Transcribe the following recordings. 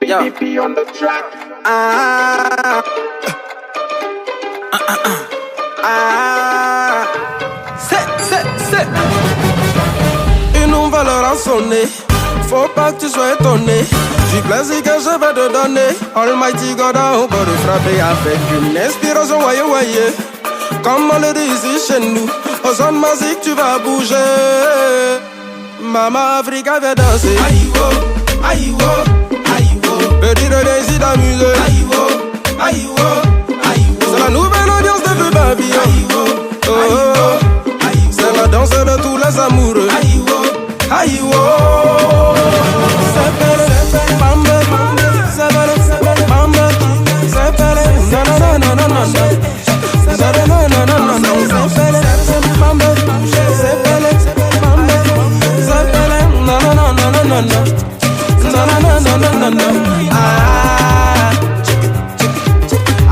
PPP on the track. C'est une nouvelle heure a sonné. Faut pas que tu sois étonné du plaisir que je vais te donner. Almighty God a on peut te frapper avec une inspiration voyez. Comme on le dit ici chez nous, au son de musique tu vas bouger. Maman Africa vient danser. Aïe-wo, aïe-wo, aïe-wo. Petit de ici d'amuser. Aïe-wo, aïe-wo, aïe-wo. C'est la nouvelle ambiance de Feu Babylon. Aïe-wo, oh, c'est la danse de tous les amoureux. Aïe-wo, aïe-wo. C'est belle, c'est belle, c'est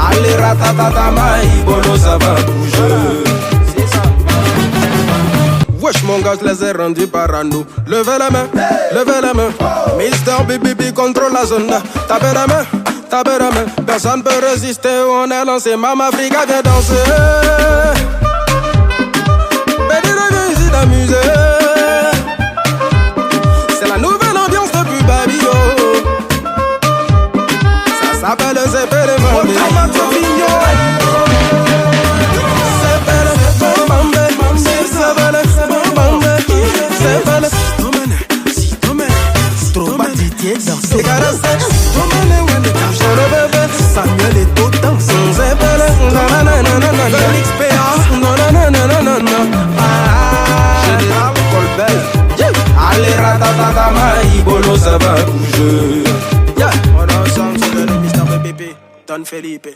allez ratatata maïbolo ça va bouger. Wesh mon gars, je les ai rendus parano. Levez la main, levez la main. Mister BBB contrôle la zone. Tapez la main, tapez la main. Personne peut résister, on est lancé. Maman Africa vient danser. Baby, viens ici d'amuser. C'est la nouvelle ambiance depuis Babylon. Ça s'appelle le Zépé les Mandés. Samuel est tout dans son zébele. Félix P.A. Général Colbert. Allez ratatata maïbolo ça va bouger. On est ensemble sur le Mr. BBB Don Felipe.